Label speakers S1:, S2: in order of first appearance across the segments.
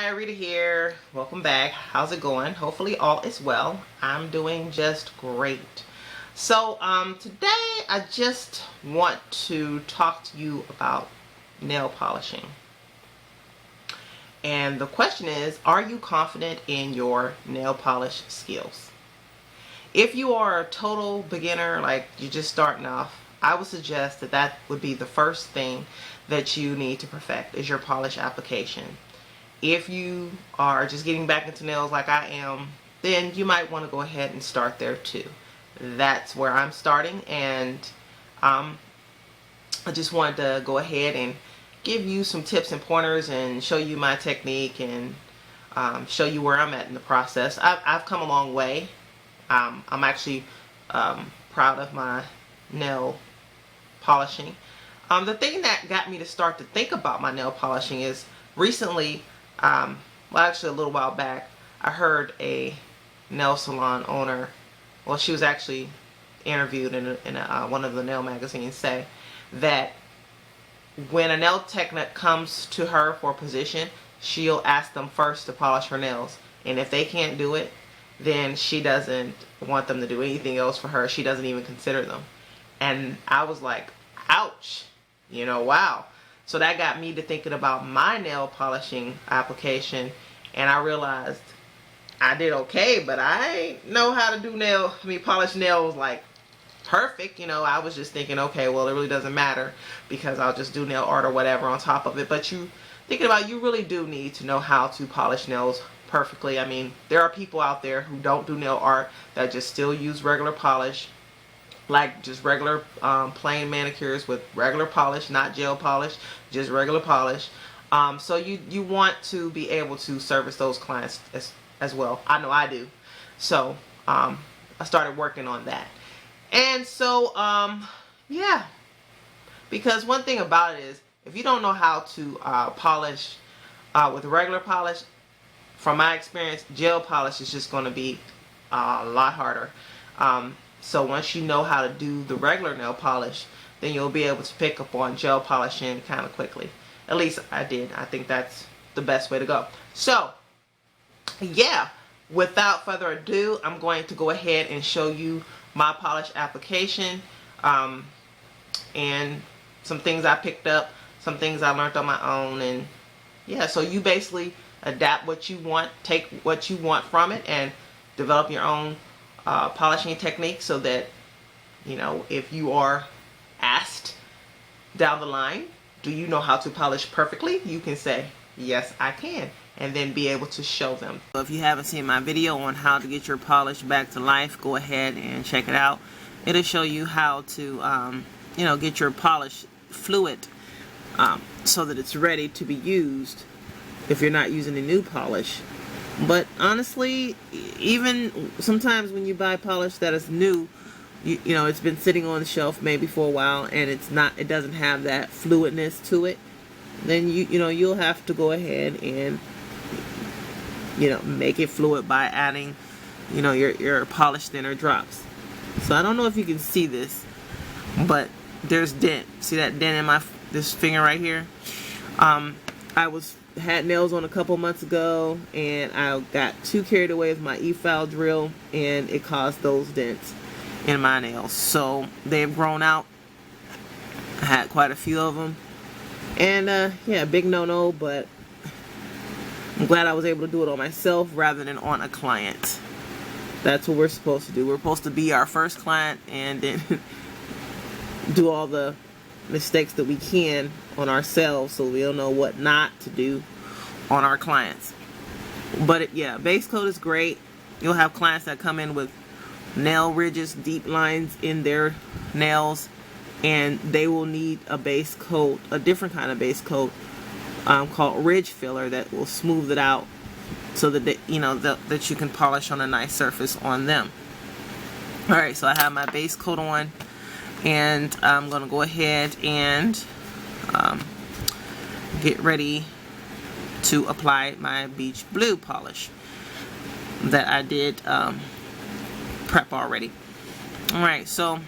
S1: Hi, Rita here. Welcome back. How's it going? Hopefully all is well. I'm doing just great. So today I just want to talk to you about nail polishing. And the question is, are you confident in your nail polish skills? If you are a total beginner, like you're just starting off, I would suggest that that would be the first thing that you need to perfect is your polish application. If you are just getting back into nails like I am, then you might want to go ahead and start there too. That's where I'm starting, and I just wanted to go ahead and give you some tips and pointers and show you my technique and show you where I'm at in the process. I've come a long way. I'm actually proud of my nail polishing. The thing that got me to start to think about my nail polishing is recently, well actually a little while back, I heard a nail salon owner, well she was actually interviewed in one of the nail magazines, say that when a nail technician comes to her for a position, she'll ask them first to polish her nails, and if they can't do it, then she doesn't want them to do anything else for her. She doesn't even consider them. And I was like, ouch, you know, wow. So that got me to thinking about my nail polishing application, and I realized I did okay, but I know how to do polish nails like perfect. You know, I was just thinking, okay, well, it really doesn't matter because I'll just do nail art or whatever on top of it. But you really do need to know how to polish nails perfectly. I mean, there are people out there who don't do nail art that just still use regular polish, like just regular plain manicures with regular polish, not gel polish, just regular polish. So you want to be able to service those clients as well. I know I do. So I started working on that. And so yeah, because one thing about it is, if you don't know how to polish with regular polish, from my experience, gel polish is just going to be a lot harder. So once you know how to do the regular nail polish, then you'll be able to pick up on gel polishing kind of quickly. At least I did. I think that's the best way to go. So yeah, without further ado, I'm going to go ahead and show you my polish application and some things I picked up, some things I learned on my own, and yeah, so you basically adapt what you want, take what you want from it, and develop your own polishing technique so that, you know, if you are asked down the line, do you know how to polish perfectly, you can say, yes, I can, and then be able to show them. So if you haven't seen my video on how to get your polish back to life, go ahead and check it out. It'll show you how to, you know, get your polish fluid so that it's ready to be used if you're not using a new polish. But honestly, even sometimes when you buy polish that is new, you know, it's been sitting on the shelf maybe for a while and it doesn't have that fluidness to it, then you know, you'll have to go ahead and, you know, make it fluid by adding, you know, your polish thinner drops. So I don't know if you can see this, but there's dent. See that dent in this finger right here? I had nails on a couple months ago, and I got too carried away with my e-file drill, and it caused those dents in my nails. So they've grown out. I had quite a few of them, and yeah, big no-no, but I'm glad I was able to do it on myself rather than on a client. That's what we're supposed to do. We're supposed to be our first client and then do all the mistakes that we can on ourselves so we'll know what not to do on our clients. But yeah, base coat is great. You'll have clients that come in with nail ridges, deep lines in their nails, and they will need a base coat, a different kind of base coat called ridge filler that will smooth it out so that they, you know, that you can polish on a nice surface on them. Alright, so I have my base coat on, and I'm going to go ahead and get ready to apply my beach blue polish that I did prep already. Alright, so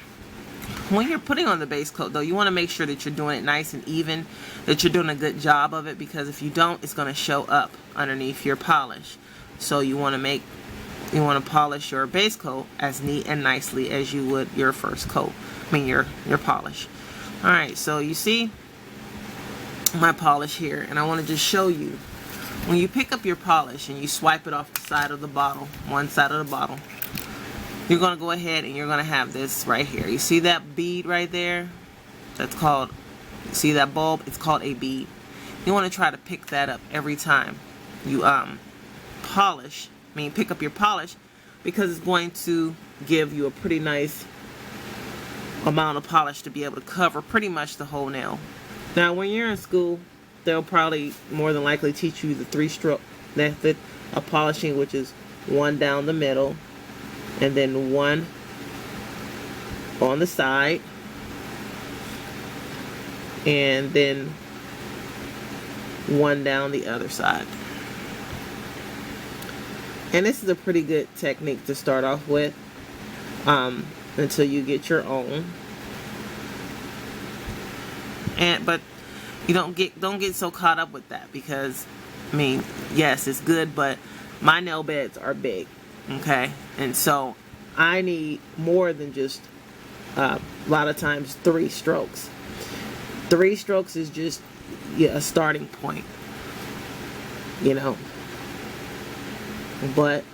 S1: When you're putting on the base coat though, you want to make sure that you're doing it nice and even, that you're doing a good job of it, because if you don't, it's going to show up underneath your polish. So you want to polish your base coat as neat and nicely as you would your first coat. I mean your polish. Alright, so you see my polish here, and I want to just show you, when you pick up your polish and you swipe it off the side of the bottle, one side of the bottle, you're going to go ahead and you're going to have this right here. You see that bead right there? That's called, see that bulb? It's called a bead. You want to try to pick that up every time you pick up your polish, because it's going to give you a pretty nice amount of polish to be able to cover pretty much the whole nail. Now when you're in school, they'll probably more than likely teach you the 3-stroke method of polishing, which is one down the middle, and then one on the side, and then one down the other side. And this is a pretty good technique to start off with, until you get your own. But you don't get so caught up with that, because I mean, yes, it's good, but my nail beds are big. Okay, and so I need more than just a lot of times 3 strokes. 3 strokes is just a starting point, you know. But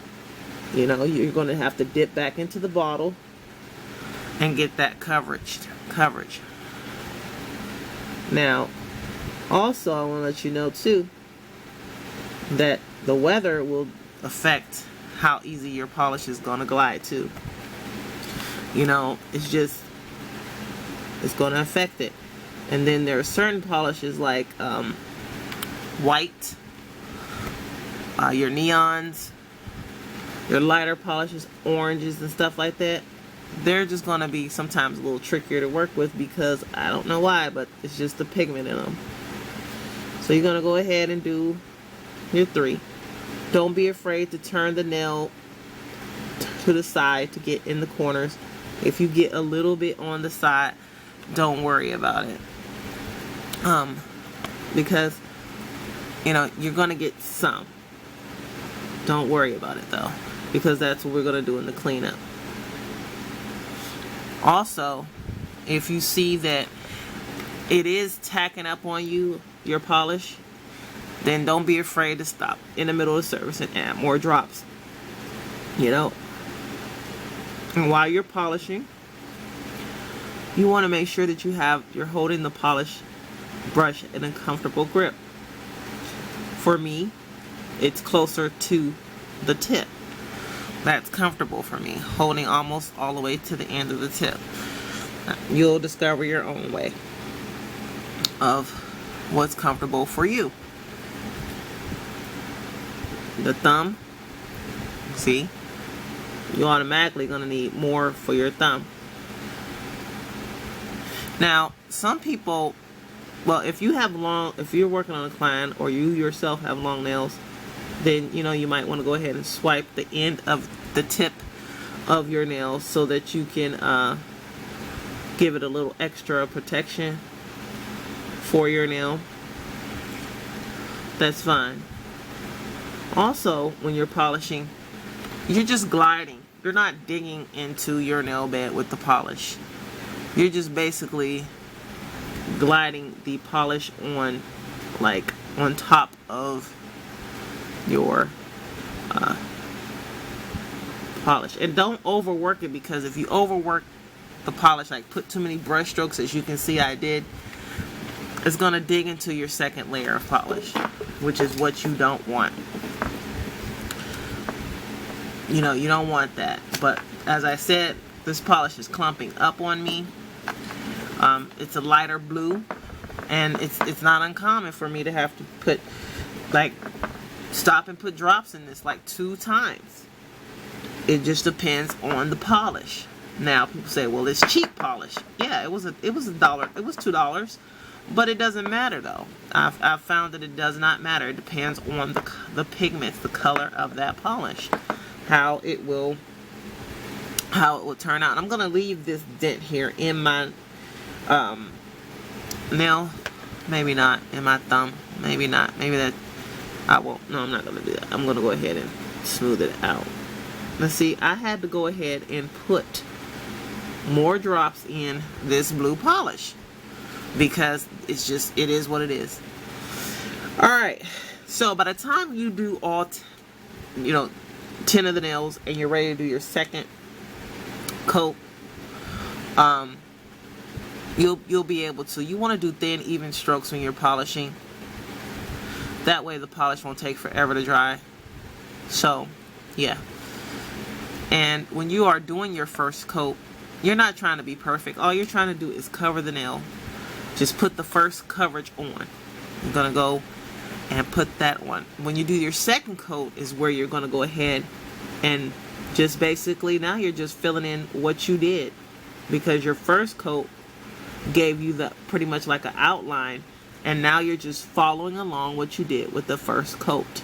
S1: you know, you're going to have to dip back into the bottle and get that coverage. Now, also I want to let you know too that the weather will affect how easy your polish is going to glide too. You know, it's going to affect it. And then there are certain polishes like white, your neons, your lighter polishes, oranges and stuff like that. They're just going to be sometimes a little trickier to work with, because I don't know why, but it's just the pigment in them. So you're going to go ahead and do your 3. Don't be afraid to turn the nail to the side to get in the corners. If you get a little bit on the side, don't worry about it. Because, you know, you're going to get some. Don't worry about it though, because that's what we're going to do in the cleanup. Also, if you see that it is tacking up on you, your polish, then don't be afraid to stop in the middle of the service and add more drops. You know, and while you're polishing, you want to make sure that you're holding the polish brush in a comfortable grip. For me, it's closer to the tip. That's comfortable for me, holding almost all the way to the end of the tip. You'll discover your own way of what's comfortable for you. The thumb, see, you're automatically going to need more for your thumb. Now, some people, well, if you're working on a client or you yourself have long nails, then you know you might want to go ahead and swipe the end of the tip of your nails so that you can give it a little extra protection for your nail. That's fine. Also, when you're polishing, you're just gliding. You're not digging into your nail bed with the polish. You're just basically gliding the polish on, like, on top of your polish. And don't overwork it, because if you overwork the polish, like put too many brush strokes, as you can see I did, it's going to dig into your second layer of polish, which is what you don't want. You know, you don't want that. But as I said, this polish is clumping up on me. It's a lighter blue, and it's not uncommon for me to have to put, like, stop and put drops in this like 2 times. It just depends on the polish. Now people say, well, it's cheap polish. Yeah, it was $1. It was $2, but it doesn't matter though. I've found that it does not matter. It depends on the pigments, the color of that polish, how it will how it will turn out. I'm gonna leave this dent here in my nail, maybe not in my thumb, maybe not, maybe that I won't. No, I'm not gonna do that. I'm gonna go ahead and smooth it out. Let's see, I had to go ahead and put more drops in this blue polish because it's just, it is what it is. All right, so by the time you do all 10 of the nails and you're ready to do your second coat, you'll be able to, you want to do thin even strokes when you're polishing. That way the polish won't take forever to dry. So yeah, and when you are doing your first coat, you're not trying to be perfect. All you're trying to do is cover the nail. Just put the first coverage on. You're gonna go and put that on. When you do your second coat is where you're gonna go ahead and just basically, now you're just filling in what you did, because your first coat gave you the pretty much like an outline, and now you're just following along what you did with the first coat.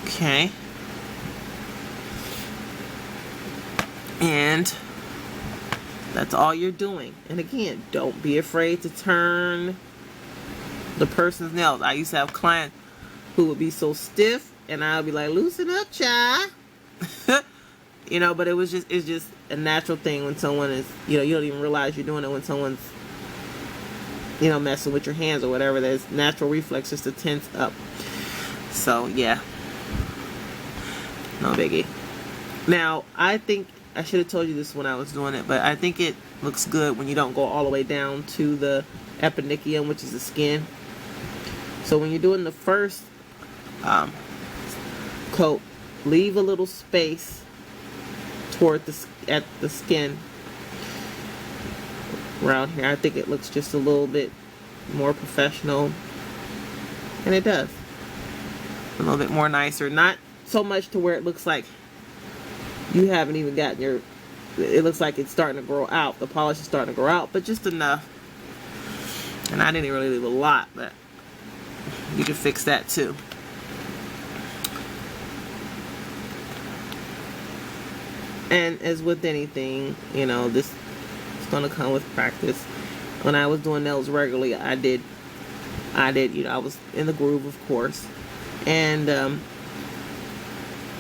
S1: Okay. And that's all you're doing. And again, don't be afraid to turn the person's nails. I used to have clients who would be so stiff, and I would be like, loosen up, child. But it's just a natural thing when someone is, you don't even realize you're doing it when someone's, messing with your hands or whatever. There's natural reflex just to tense up. So yeah, no biggie. Now, I think I should have told you this when I was doing it, but I think it looks good when you don't go all the way down to the eponychium, which is the skin. So when you're doing the first coat, leave a little space toward at the skin around here. I think it looks just a little bit more professional, and it does a little bit more nicer. Not so much to where it looks like you haven't even gotten it looks like it's starting to grow out. The polish is starting to grow out, but just enough. And I didn't really leave a lot, but you can fix that too. And as with anything, this is going to come with practice. When I was doing nails regularly, I did, I was in the groove, of course. And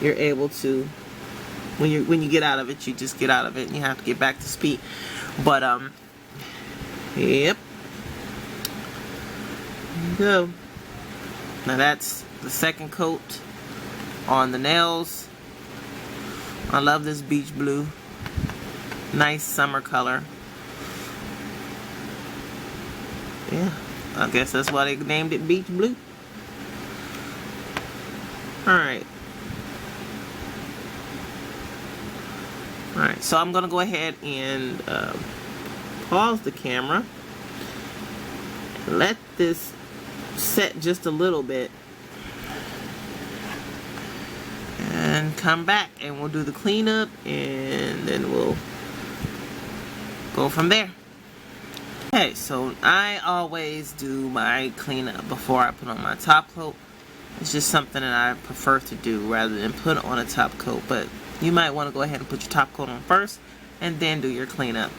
S1: you're able to, when you get out of it, you just get out of it, and you have to get back to speed. But yep. There you go. Now that's the second coat on the nails. I love this beach blue. Nice summer color. Yeah, I guess that's why they named it beach blue. Alright. Alright, so I'm going to go ahead and pause the camera. Let this set just a little bit. And come back and we'll do the cleanup, and then we'll go from there. Okay, so I always do my cleanup before I put on my top coat. It's just something that I prefer to do rather than put on a top coat, but you might want to go ahead and put your top coat on first and then do your cleanup.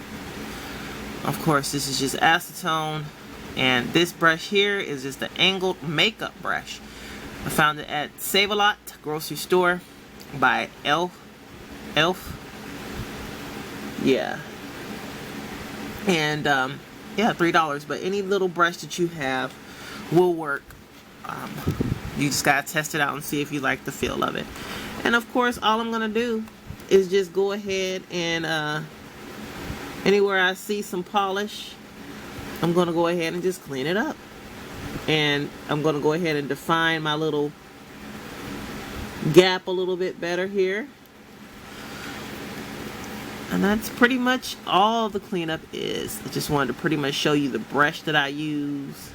S1: Of course, this is just acetone, and this brush here is just the angled makeup brush. I found it at Save-A-Lot grocery store by Elf. Yeah. And yeah, $3, but any little brush that you have will work. You just gotta test it out and see if you like the feel of it. And of course, all I'm gonna do is just go ahead and anywhere I see some polish, I'm gonna go ahead and just clean it up. And I'm gonna go ahead and define my little gap a little bit better here. And that's pretty much all the cleanup is. I just wanted to pretty much show you the brush that I use.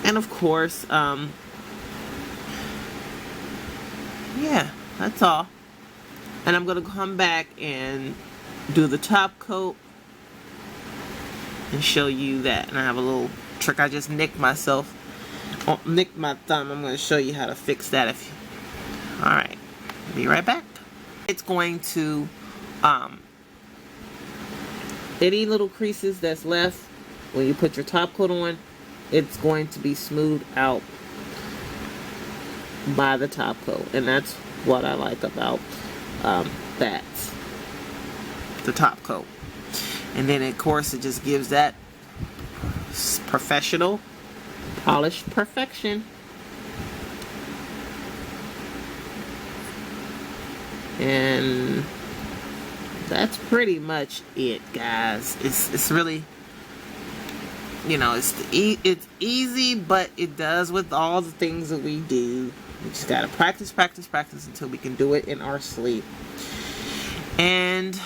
S1: And of course, yeah, that's all. And I'm going to come back and do the top coat and show you that. And I have a little trick. I just nicked my thumb. I'm going to show you how to fix that. Alright. Be right back. It's going to, any little creases that's left when you put your top coat on, it's going to be smoothed out by the top coat. And that's what I like about that, the top coat. And then of course it just gives that professional polished perfection. And that's pretty much it, guys. It's really, you know, it's easy, but it does with all the things that we do. We just gotta practice, practice, practice until we can do it in our sleep. And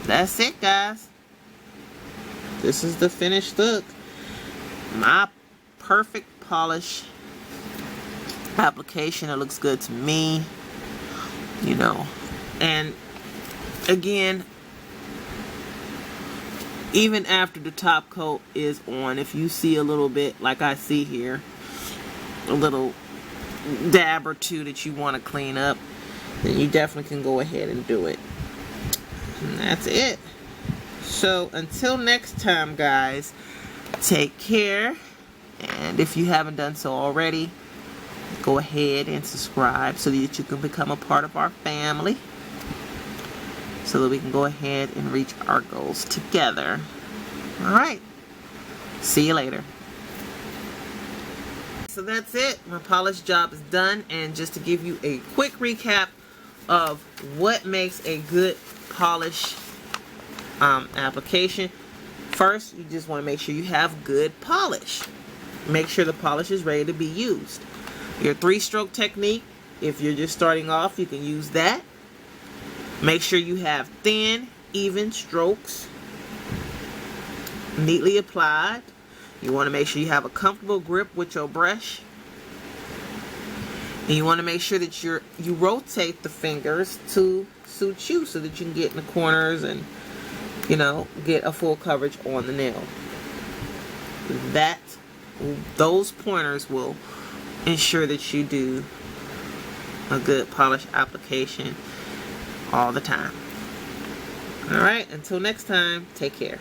S1: that's it, guys. This is the finished look. My perfect polish application. It looks good to me, you know. And again, even after the top coat is on, if you see a little bit, like I see here, a little dab or two that you want to clean up, then you definitely can go ahead and do it. And that's it. So until next time, guys, take care. And if you haven't done so already, go ahead and subscribe so that you can become a part of our family, so that we can go ahead and reach our goals together. Alright, see you later. So that's it. My polish job is done. And just to give you a quick recap of what makes a good polish application. First, you just want to make sure you have good polish. Make sure the polish is ready to be used. Your 3-stroke technique, if you're just starting off, you can use that. Make sure you have thin, even strokes, neatly applied. You want to make sure you have a comfortable grip with your brush. And you want to make sure that you rotate the fingers to suit you, so that you can get in the corners and, you know, get a full coverage on the nail. Those pointers will ensure that you do a good polish application all the time. Alright, until next time, take care.